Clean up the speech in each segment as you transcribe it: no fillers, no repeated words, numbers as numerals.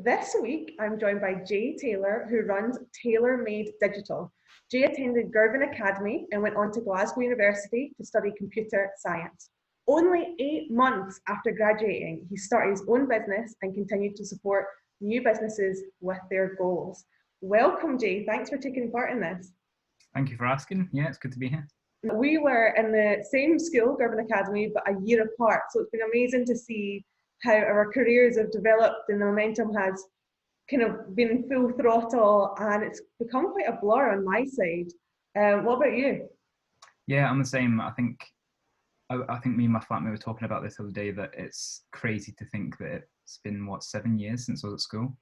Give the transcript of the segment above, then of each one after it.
this week, I'm joined by Jay Taylor, who runs Taylormade Digital. Jay attended Girvan Academy and went on to Glasgow University to study computer science. Only 8 months after graduating, he started his own business and continued to support new businesses with their goals. Welcome, Jay. Thanks for taking part in this. Thank you for asking. Yeah, it's good to be here. We were in the same school, Girvan Academy, but a year apart. So it's been amazing to see how our careers have developed and the momentum has kind of been full throttle, and it's become quite a blur on my side. What about you? Yeah, I'm the same. I think me and my flatmate were talking about this the other day, that it's crazy to think that it's been, 7 years since I was at school.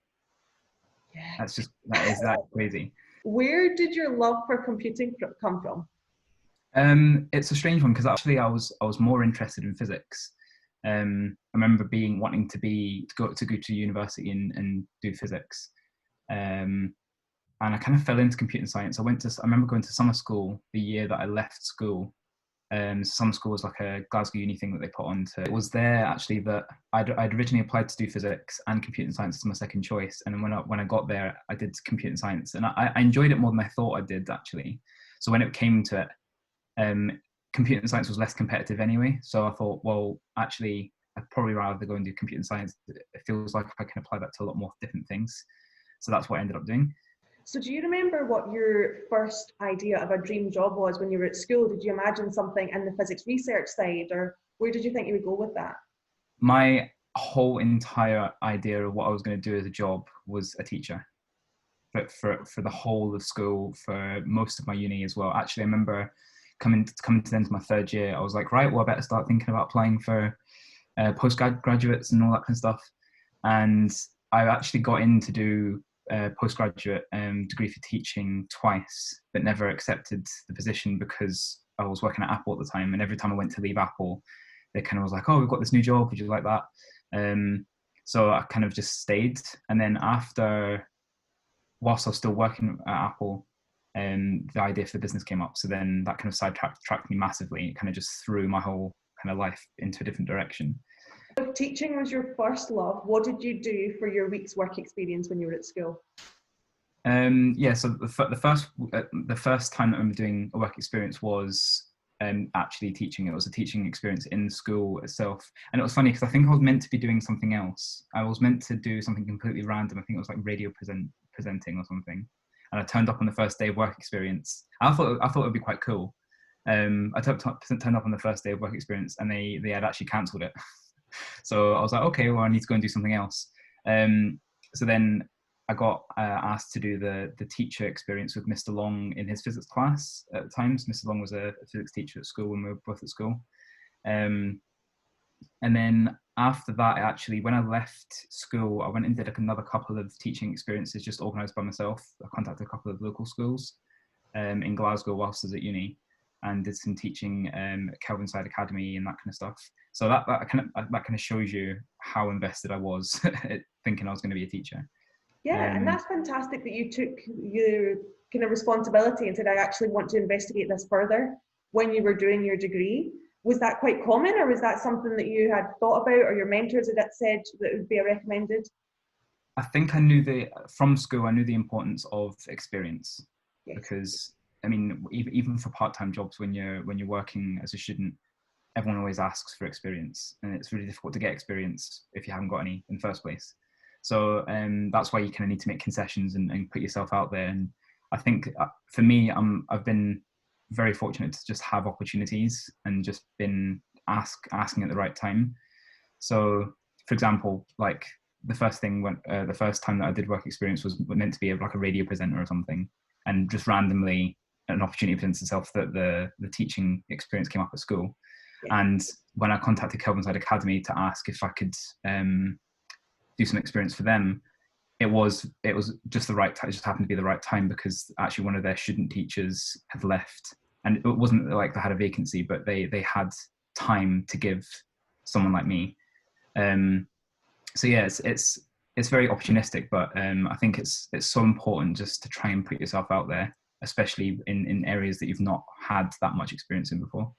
Yeah. That is crazy. Where did your love for computing come from? It's a strange one, because actually I was more interested in physics. I remember wanting to go to university and do physics, and I kind of fell into computer science. I remember going to summer school the year that I left school. Summer school was like a Glasgow uni thing that they put on. It was there actually that I'd originally applied to do physics and computer science as my second choice, and then when I got there, I did computer science, and I enjoyed it more than I thought I did, actually. So when it came to it, computer science was less competitive anyway. So I thought, well, actually, I'd probably rather go and do computer science. It feels like I can apply that to a lot more different things. So that's what I ended up doing. So do you remember what your first idea of a dream job was when you were at school? Did you imagine something in the physics research side, or where did you think you would go with that? My whole entire idea of what I was going to do as a job was a teacher. But for the whole of school, for most of my uni as well. Actually, I remember coming to the end of my third year, I was like, right, well, I better start thinking about applying for postgraduates and all that kind of stuff. And I actually got in to do a postgraduate degree for teaching twice, but never accepted the position because I was working at Apple at the time. And every time I went to leave Apple, they kind of was like, oh, we've got this new job, would you like that? So I kind of just stayed. And then whilst I was still working at Apple, the idea for the business came up. So then that kind of sidetracked me massively. It kind of just threw my whole kind of life into a different direction. If teaching was your first love, what did you do for your week's work experience when you were at school? So the first time that I'm doing a work experience was actually teaching. It was a teaching experience in school itself. And it was funny because I think I was meant to be doing something else. I was meant to do something completely random. I think it was like radio presenting or something. And I turned up on the first day of work experience. I thought it would be quite cool. I turned up on the first day of work experience, and they had actually cancelled it. So I was like, okay, well, I need to go and do something else. So then I got asked to do the teacher experience with Mr. Long in his physics class at the time. So Mr. Long was a physics teacher at school when we were both at school. And then after that, actually, when I left school, I went and did another couple of teaching experiences just organised by myself. I contacted a couple of local schools in Glasgow whilst I was at uni, and did some teaching at Kelvinside Academy and that kind of stuff. So that kind of shows you how invested I was thinking I was going to be a teacher. Yeah, and that's fantastic that you took your kind of responsibility and said, I actually want to investigate this further when you were doing your degree. Was that quite common, or was that something that you had thought about, or your mentors had said that would be recommended? I think from school, I knew the importance of experience. Yes. Because I mean, even for part-time jobs, when you're working as a student, everyone always asks for experience, and it's really difficult to get experience if you haven't got any in the first place. So that's why you kind of need to make concessions and put yourself out there. And I think for me, I've been very fortunate to just have opportunities and just been asking at the right time. So, for example, like the first time that I did work experience was meant to be like a radio presenter or something, and just randomly an opportunity presents itself that the teaching experience came up at school. Yeah. And when I contacted Kelvinside Academy to ask if I could do some experience for them, it was just the right time. It just happened to be the right time, because actually one of their student teachers had left, and it wasn't like they had a vacancy, but they had time to give someone like me. So yeah, it's very opportunistic, but I think it's so important just to try and put yourself out there, especially in areas that you've not had that much experience in before.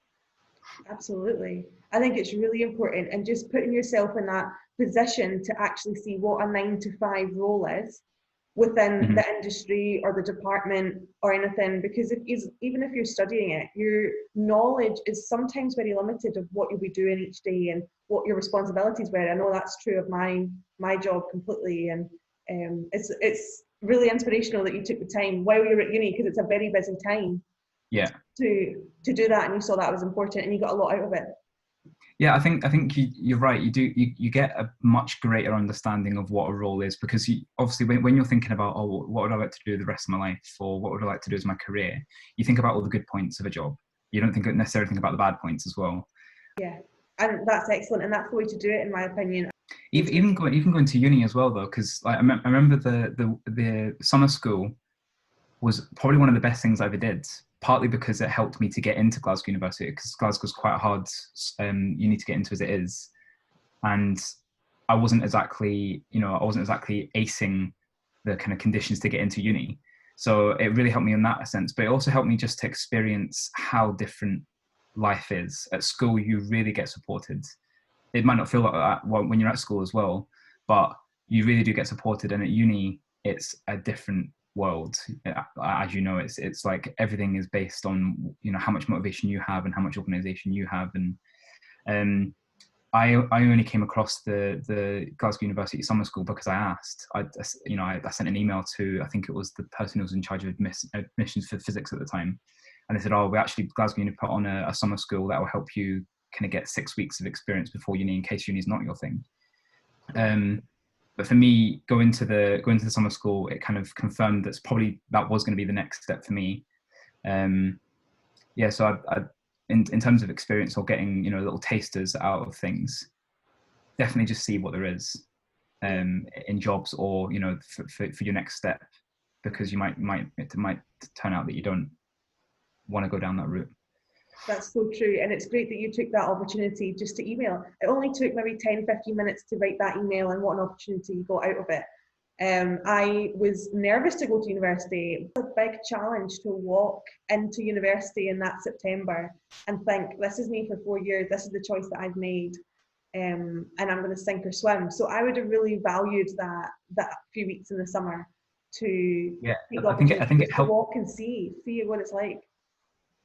Absolutely. I think it's really important, and just putting yourself in that position to actually see what a 9 to 5 role is within Mhm. the industry or the department or anything, because even if you're studying it, your knowledge is sometimes very limited of what you'll be doing each day and what your responsibilities were. I know that's true of my job completely, and it's really inspirational that you took the time while you're at uni, because it's a very busy time, Yeah. to do that, and you saw that was important and you got a lot out of it. Yeah, I think you're right. You get a much greater understanding of what a role is, because obviously when you're thinking about, oh, what would I like to do the rest of my life, or what would I like to do as my career, you think about all the good points of a job. You don't necessarily think about the bad points as well. Yeah, and that's excellent, and that's the way to do it, in my opinion. Even going to uni as well, though, because like, I remember the summer school was probably one of the best things I ever did, partly because it helped me to get into Glasgow University, because Glasgow's quite a hard uni to get into as it is. And I wasn't exactly acing the kind of conditions to get into uni. So it really helped me in that sense, but it also helped me just to experience how different life is. At school, you really get supported. It might not feel like that when you're at school as well, but you really do get supported. And at uni, it's a different world. As you know, it's like everything is based on, you know, how much motivation you have and how much organization you have. And um, I only came across the Glasgow University Summer School because I asked. I sent an email to, I think it was the person who was in charge of admissions for physics at the time, and they said, "Oh, we actually, Glasgow Uni put on a summer school that will help you kind of get 6 weeks of experience before uni, in case uni is not your thing." But for me, going to the summer school, it kind of confirmed that was going to be the next step for me. Yeah, so in terms of experience or getting, you know, little tasters out of things, definitely just see what there is in jobs, or, you know, for your next step, because it might turn out that you don't want to go down that route. That's so true, and it's great that you took that opportunity just to email. It only took maybe 10-15 minutes to write that email, and what an opportunity you got out of it. I was nervous to go to university. It was a big challenge to walk into university in that September and think, this is me for 4 years, this is the choice that I've made, and I'm going to sink or swim. So I would have really valued that few weeks in the summer to Yeah, take the I opportunity think it just to helped. walk and see what it's like.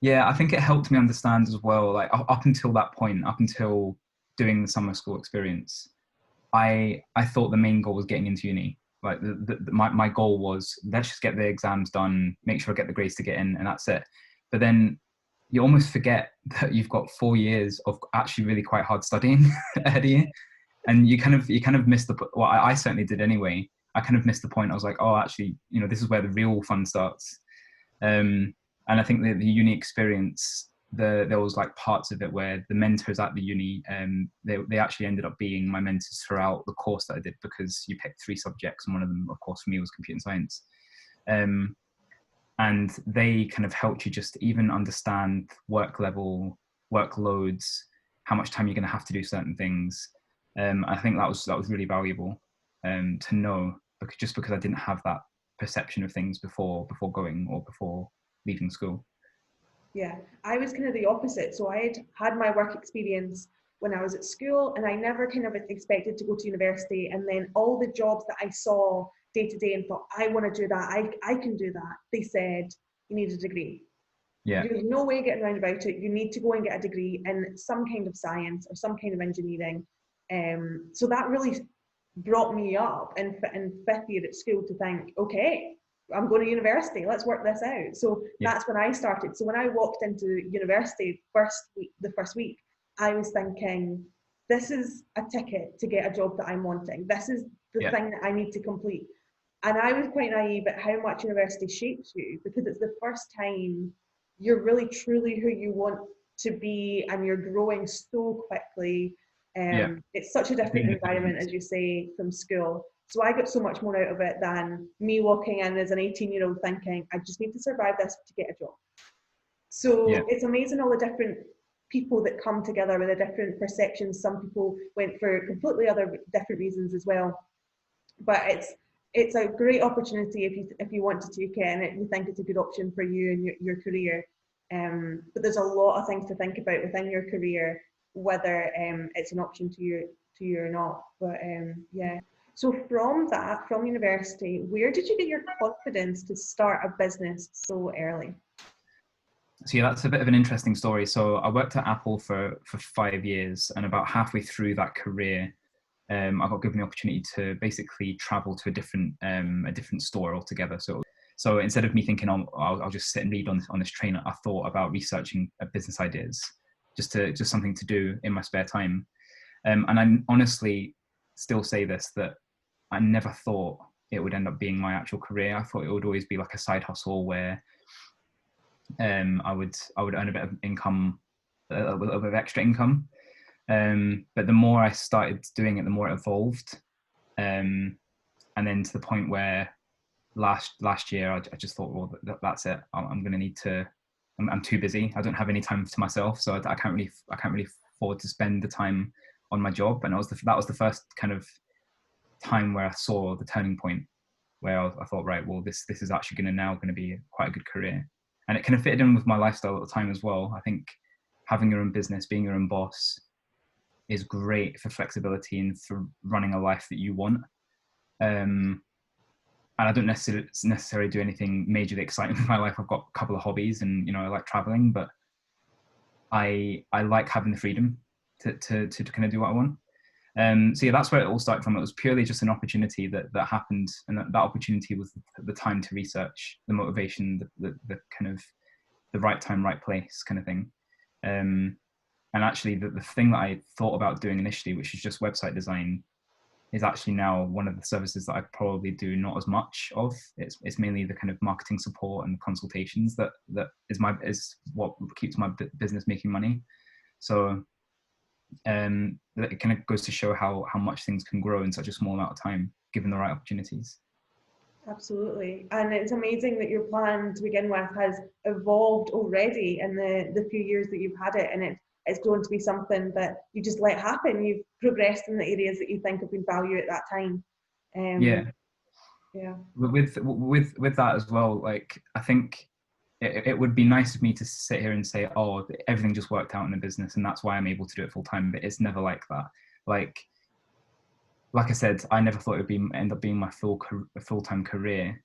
Yeah, I think it helped me understand as well. Like up until that point, up until doing the summer school experience, I thought the main goal was getting into uni. Like my goal was, let's just get the exams done, make sure I get the grades to get in, and that's it. But then you almost forget that you've got 4 years of actually really quite hard studying ahead of you, and you kind of miss the, well, I certainly did anyway. I kind of missed the point. I was like, oh, actually, you know, this is where the real fun starts. And I think the uni experience, there was like parts of it where the mentors at the uni, they actually ended up being my mentors throughout the course that I did, because you picked 3 subjects, and one of them, of course, for me was computer science. And they kind of helped you just even understand work level, workloads, how much time you're going to have to do certain things. I think that was really valuable to know, because I didn't have that perception of things before going, or before leaving school. Yeah, I was kind of the opposite. So I had my work experience when I was at school, and I never kind of expected to go to university. And then all the jobs that I saw day to day and thought, I want to do that, I can do that, they said, you need a degree. Yeah. There's no way getting around about it. You need to go and get a degree in some kind of science or some kind of engineering. So that really brought me up in 5th year at school to think, okay, I'm going to university, let's work this out. So Yeah. that's when I started. So when I walked into university the first week, I was thinking, this is a ticket to get a job that I'm wanting. This is the Yeah. thing that I need to complete. And I was quite naive at how much university shapes you, because it's the first time you're really truly who you want to be, and you're growing so quickly. Yeah. It's such a different environment, as you say, from school. So I got so much more out of it than me walking in as an 18-year-old thinking, I just need to survive this to get a job. Yeah. So it's amazing all the different people that come together with the different perceptions. Some people went for completely other different reasons as well. But it's a great opportunity if you want to take it, and you think it's a good option for you and your career. But there's a lot of things to think about within your career, whether it's an option to you or not. But yeah. So from that, from university, where did you get your confidence to start a business so early? So yeah, that's a bit of an interesting story. So I worked at Apple for 5 years, and about halfway through that career, I got given the opportunity to basically travel to a different store altogether. So instead of me thinking, I'll just sit and read on this train, I thought about researching business ideas, just something to do in my spare time. And I honestly still say this, that I never thought it would end up being my actual career. I thought it would always be like a side hustle where I would earn a bit of income, a little bit of extra income. But the more I started doing it, the more it evolved. And then to the point where last year, I just thought, well, that's it. I'm going to need to. I'm too busy. I don't have any time to myself, so I can't really afford to spend the time on my job. And that was the first kind of time where I saw the turning point, where I thought, right, well, this is actually going to be quite a good career, and it kind of fitted in with my lifestyle at the time as well. I think having your own business, being your own boss, is great for flexibility and for running a life that you want. And I don't necessarily do anything majorly exciting in my life. I've got a couple of hobbies, and I like traveling, but I like having the freedom to kind of do what I want. So yeah, that's where it all started from. It was purely just an opportunity that happened, and that opportunity was the time to research, the motivation, the kind of the right time, right place kind of thing. And actually, the thing that I thought about doing initially, which is just website design, is actually now one of the services that I probably do not as much of. It's mainly the kind of marketing support and consultations that is what keeps my business making money. So it kind of goes to show how much things can grow in such a small amount of time, given the right opportunities. Absolutely. And it's amazing that your plan to begin with has evolved already in the few years that you've had it, and it's going to be something that you just let happen. You've progressed in the areas that you think have been value at that time. Yeah. Yeah. With that as well, like, I think it would be nice of me to sit here and say, oh, everything just worked out in the business and that's why I'm able to do it full time, but it's never like that. Like I said, I never thought it would end up being my full-time career.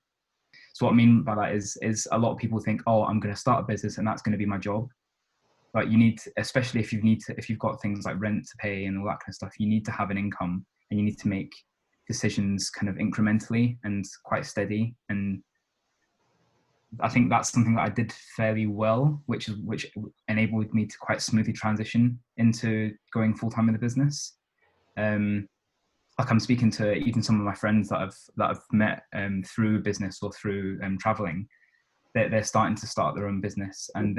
So what I mean by that is a lot of people think, oh, I'm going to start a business and that's going to be my job. But you need to, especially if you've got things like rent to pay and all that kind of stuff, you need to have an income, and you need to make decisions kind of incrementally and quite steady. And I think that's something that I did fairly well, which enabled me to quite smoothly transition into going full time in the business. Like, I'm speaking to even some of my friends that I've met through business or through traveling. They're starting to start their own business, and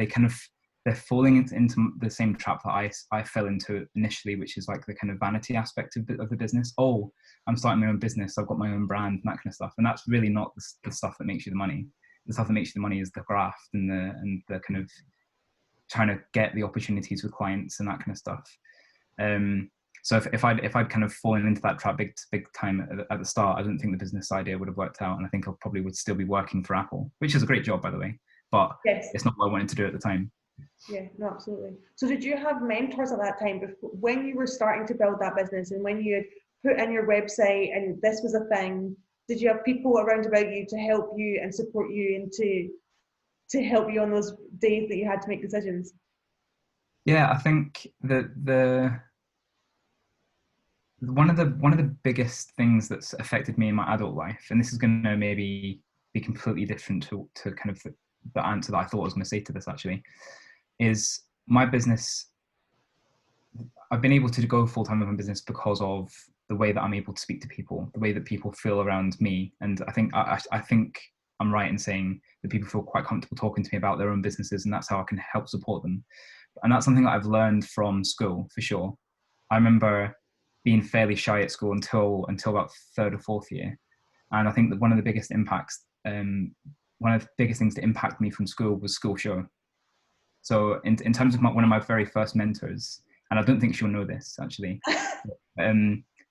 they're falling into the same trap that I fell into initially, which is like the kind of vanity aspect of the business. Oh, I'm starting my own business. I've got my own brand and that kind of stuff. And that's really not the stuff that makes you the money. The stuff that makes you the money is the graft and the kind of trying to get the opportunities with clients and that kind of stuff. So if I'd kind of fallen into that trap big time at the start, I don't think the business idea would have worked out. And I think I probably would still be working for Apple, which is a great job, by the way, but Yes. It's not what I wanted to do at the time. Yeah, no, absolutely. So did you have mentors at that time when you were starting to build that business, and when you had put in your website and this was a thing, did you have people around about you to help you and support you and to help you on those days that you had to make decisions? Yeah, I think that one of the biggest things that's affected me in my adult life, and this is going to maybe be completely different to kind of the answer that I thought I was going to say to this, actually, is my business. I've been able to go full time with my business because of the way that I'm able to speak to people, the way that people feel around me, and I think I'm right in saying that people feel quite comfortable talking to me about their own businesses, and that's how I can help support them. And that's something that I've learned from school, for sure. I remember being fairly shy at school until about third or fourth year, and I think that one of the biggest things to impact me from school was school show. So in terms of one of my very first mentors, and I don't think she'll know this actually,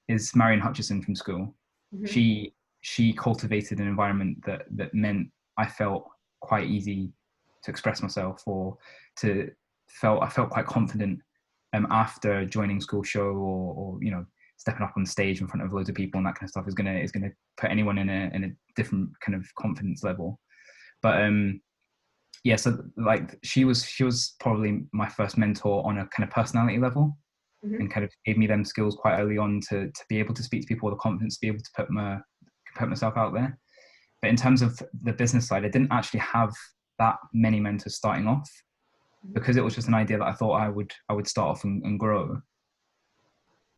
is Marion Hutchison from school. Mm-hmm. She cultivated an environment that meant I felt quite easy express myself, or I felt quite confident after joining school show, or you know, stepping up on stage in front of loads of people and that kind of stuff is gonna put anyone in a different kind of confidence level. But yeah, so like she was probably my first mentor on a kind of personality level, and kind of gave me them skills quite early on to be able to speak to people with the confidence to be able to put myself out there. But in terms of the business side, I didn't actually have that many mentors starting off, because it was just an idea that I thought I would start off and grow.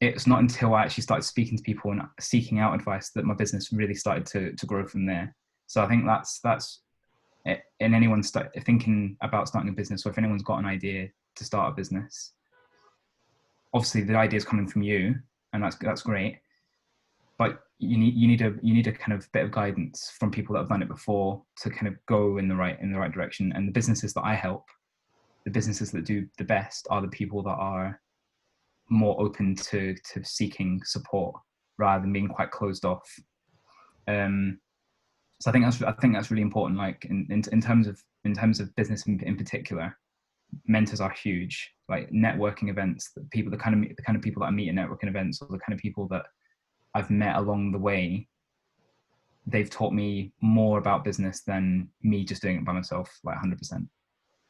It's not until I actually started speaking to people and seeking out advice that my business really started to grow from there. So I think that's in anyone thinking about starting a business, or if anyone's got an idea to start a business, obviously the idea is coming from you, and that's great. But you need a kind of bit of guidance from people that have done it before to kind of go in the right direction. And the businesses that I help, the businesses that do the best, are the people that are more open to seeking support rather than being quite closed off. So I think that's really important. Like in terms of business in particular, mentors are huge. Like networking events, the kind of people that I meet at networking events, or the kind of people that I've met along the way, they've taught me more about business than me just doing it by myself, like 100%.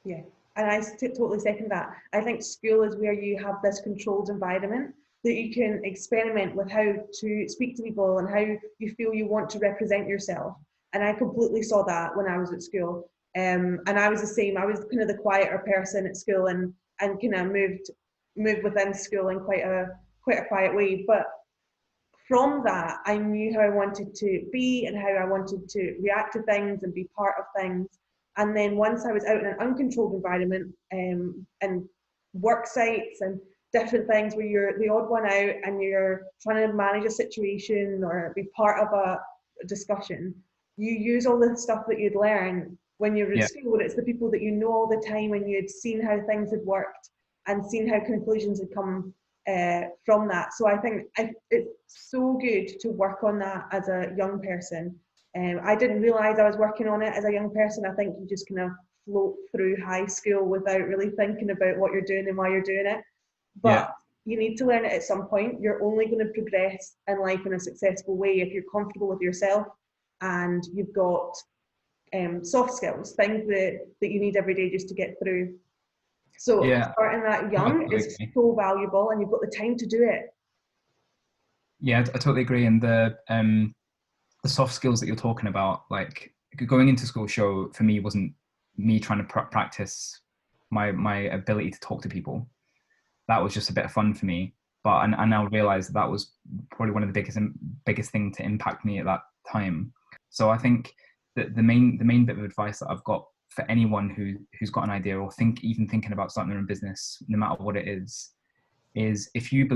Yeah, and I totally second that. I think school is where you have this controlled environment that you can experiment with how to speak to people and how you feel you want to represent yourself. And I completely saw that when I was at school. And I was the same. I was kind of the quieter person at school, and kind of moved within school in quite a quiet way. But from that, I knew how I wanted to be and how I wanted to react to things and be part of things. And then once I was out in an uncontrolled environment, and work sites and different things where you're the odd one out and you're trying to manage a situation or be part of a discussion, you use all the stuff that you'd learn when you were in school. It's the people that you know all the time, and you'd seen how things had worked and seen how conclusions had come from that. So I think it's so good to work on that as a young person. I didn't realise I was working on it as a young person. I think you just kind of float through high school without really thinking about what you're doing and why you're doing it. But you need to learn it at some point. You're only going to progress in life in a successful way if you're comfortable with yourself and you've got soft skills, things that you need every day just to get through. So starting that young is so valuable, and you've got the time to do it. Yeah, I totally agree. And the soft skills that you're talking about, like going into school show for me wasn't me trying to practice my ability to talk to people. That was just a bit of fun for me. But I now realize that was probably one of the biggest thing to impact me at that time. So I think that the main bit of advice that I've got for anyone who's got an idea, or even thinking about starting their own business, no matter what it is if you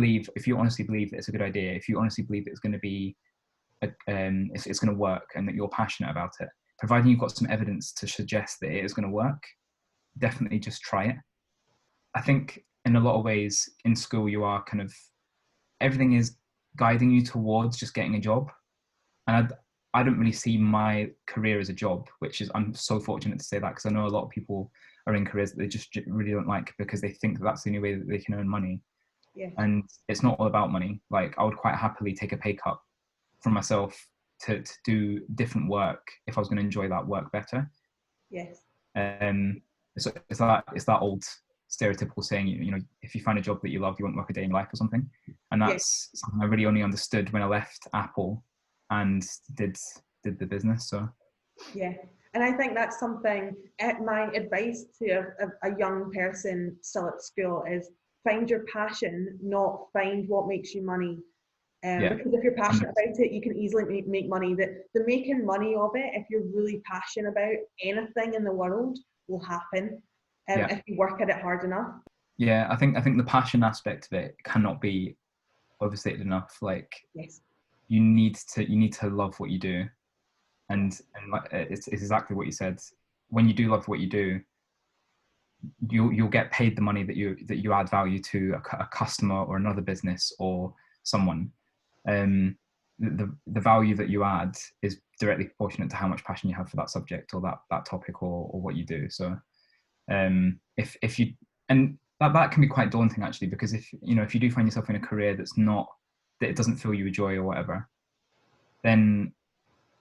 honestly believe that it's a good idea, if you honestly believe that it's going to be it's going to work and that you're passionate about it, providing you've got some evidence to suggest that it is going to work, definitely just try it. I think in a lot of ways in school, you are kind of, everything is guiding you towards just getting a job. And I don't really see my career as a job, which is, I'm so fortunate to say that, because I know a lot of people are in careers that they just really don't like because they think that that's the only way that they can earn money. Yeah. And it's not all about money. Like I would quite happily take a pay cut for myself to do different work if I was going to enjoy that work better. Yes. It's that old stereotypical saying, you know, if you find a job that you love, you won't work a day in your life or something. And that's something I really only understood when I left Apple and did the business. So yeah, and I think that's something, my advice to a young person still at school is find your passion, not find what makes you money. Because if you're passionate about it, you can easily make money. The making money of it, if you're really passionate about anything in the world, will happen if you work at it hard enough. Yeah, I think the passion aspect of it cannot be overstated enough. Like you need to love what you do, and it's exactly what you said. When you do love what you do, you'll get paid the money that you add value to a customer or another business or someone. The value that you add is directly proportionate to how much passion you have for that subject or that topic or what you do. So If you, and that can be quite daunting actually, because if you do find yourself in a career that it doesn't fill you with joy or whatever, then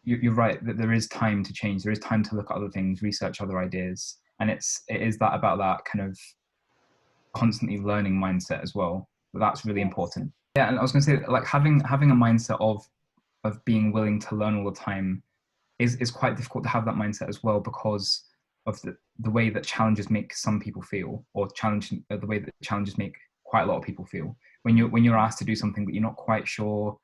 you're right that there is time to change. There is time to look at other things, research other ideas, and it is that about that kind of constantly learning mindset as well. That's really important. Yeah, and I was going to say, like, having a mindset of being willing to learn all the time is quite difficult to have that mindset as well, because of the way that challenges make some people feel, or the way that challenges make quite a lot of people feel. When you're asked to do something that you're not quite sure,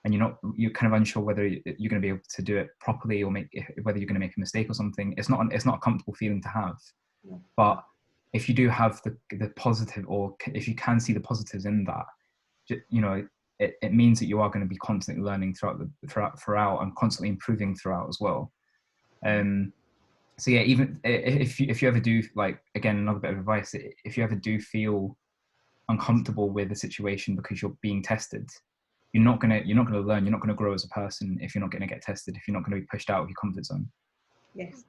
and you're kind of unsure whether you're going to be able to do it properly, or whether you're going to make a mistake or something, it's not a comfortable feeling to have. Yeah. But if you do have the positive, or if you can see the positives in that, it means that you are going to be constantly learning throughout and constantly improving throughout as well. So yeah, even if you ever do, like, again, another bit of advice, if you ever do feel uncomfortable with the situation because you're being tested, you're not gonna learn, you're not gonna grow as a person if you're not gonna get tested, if you're not gonna be pushed out of your comfort zone. Yes.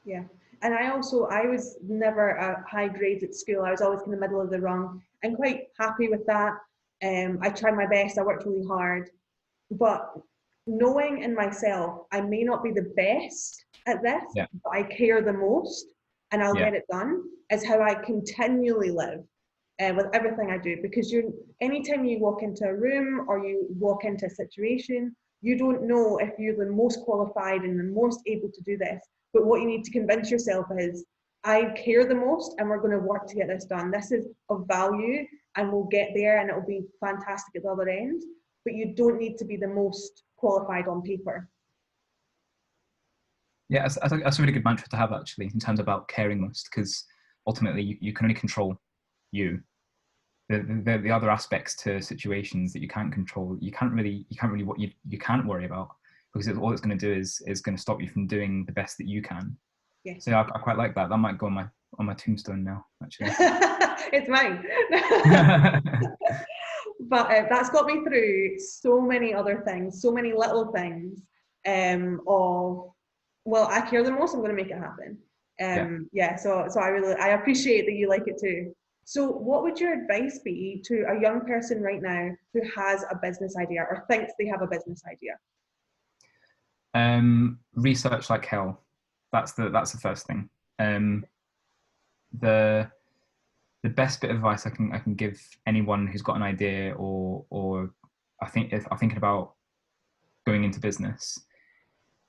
Yeah. And I was never a high grade at school. I was always in the middle of the rung. I'm quite happy with that. I tried my best, I worked really hard, but knowing in myself, I may not be the best at this, yeah, but I care the most and I'll get it done, is how I continually live with everything I do. Because anytime you walk into a room or you walk into a situation, you don't know if you're the most qualified and the most able to do this. But what you need to convince yourself is, I care the most and we're going to work to get this done. This is of value and we'll get there and it'll be fantastic at the other end. But you don't need to be the most qualified on paper. Yeah, that's a really good mantra to have, actually, in terms about caring most, because ultimately you can only control you. The other aspects to situations that you can't control, you can't really what you can't worry about, because all it's going to do is going to stop you from doing the best that you can. Yes. So I quite like that. That might go on my tombstone now, actually. It's mine. But that's got me through so many other things, so many little things well, I care the most, I'm going to make it happen. So I appreciate that you like it too. So what would your advice be to a young person right now who has a business idea or thinks they have a business idea? Research like hell. That's the first thing. The best bit of advice I can give anyone who's got an idea or I think if I'm thinking about going into business,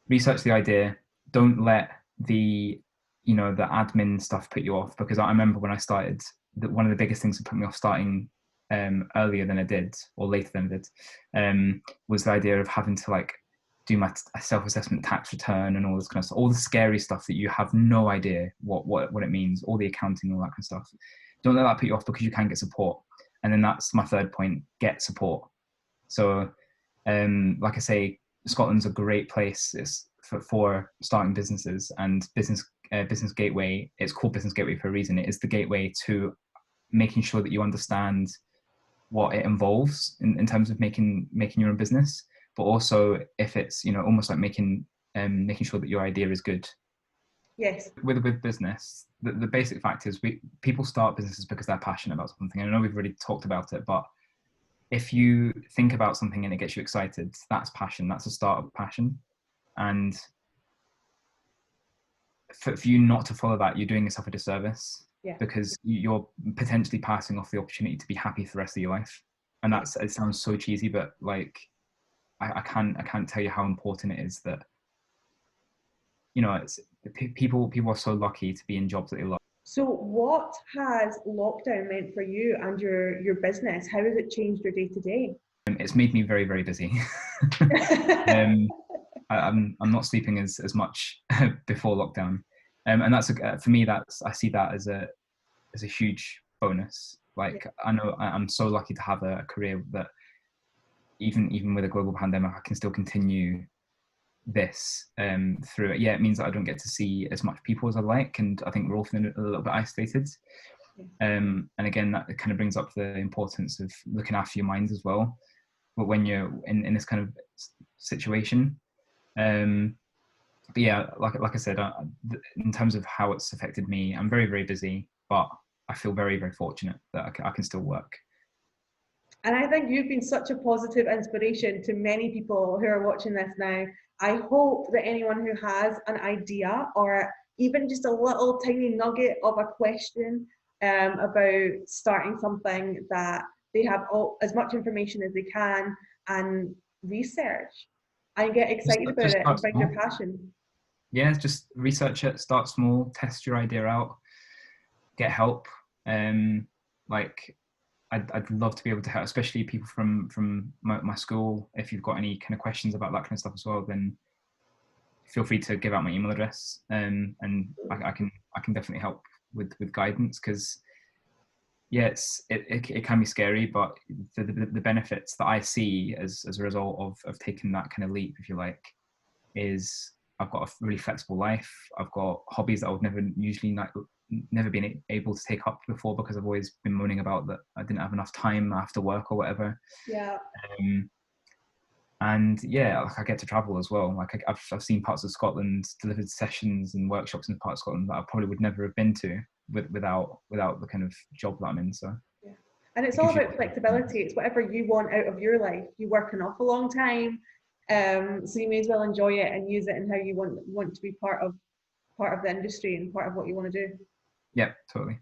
research the idea. Don't let the admin stuff put you off, because I remember when I started, one of the biggest things that put me off starting earlier than I did, or later than I did, was the idea of having to, like, do my self-assessment tax return and all this kind of stuff, all the scary stuff that you have no idea what it means, all the accounting, all that kind of stuff. Don't let that put you off, because you can get support. And then that's my third point: get support. So like I say, Scotland's a great place for starting businesses, and Business Gateway, it's called Business Gateway for a reason. It is the gateway to making sure that you understand what it involves in terms of making your own business, but also if it's almost like making sure that your idea is good. Yes. With business, the basic fact is people start businesses because they're passionate about something. And I know we've already talked about it, but if you think about something and it gets you excited, that's passion. That's the start of passion. And for you not to follow that, you're doing yourself a disservice. Yeah. Because you're potentially passing off the opportunity to be happy for the rest of your life. And it sounds so cheesy, but like I can't tell you how important it is that it's people are so lucky to be in jobs that they love. So what has lockdown meant for you and your business? How has it changed your day to day? It's made me very, very busy. I'm not sleeping as much before lockdown, and that's for me. I see that as a huge bonus. Like, I know I'm so lucky to have a career that even with a global pandemic, I can still continue this through it. Yeah, it means that I don't get to see as much people as I like, and I think we're all feeling a little bit isolated. And again, that kind of brings up the importance of looking after your mind as well. But when you're in this kind of situation, but yeah, like I said, in terms of how it's affected me, I'm very, very busy, but I feel very, very fortunate that I can still work. And I think you've been such a positive inspiration to many people who are watching this now. I hope that anyone who has an idea or even just a little tiny nugget of a question about starting something, that they have as much information as they can and research and get excited about Just it and start find small. your passion. Yeah, just research it, start small, test your idea out, get help. Like I'd love to be able to help, especially people from my school. If you've got any kind of questions about that kind of stuff as well, then feel free to give out my email address, and I can definitely help with guidance, because yeah, it can be scary, but the benefits that I see as a result of taking that kind of leap, if you like, is I've got a really flexible life. I've got hobbies that I would never been able to take up before, because I've always been moaning about that I didn't have enough time after work or whatever. Yeah. And yeah, like I get to travel as well. Like I've seen parts of Scotland, delivered sessions and workshops in parts of Scotland that I probably would never have been to without the kind of job that I'm in. So Yeah. And it's it all gives you about flexibility. It's whatever you want out of your life. You work an awful long time, so you may as well enjoy it and use it in how you want to be part of the industry and part of what you want to do. yeah, totally.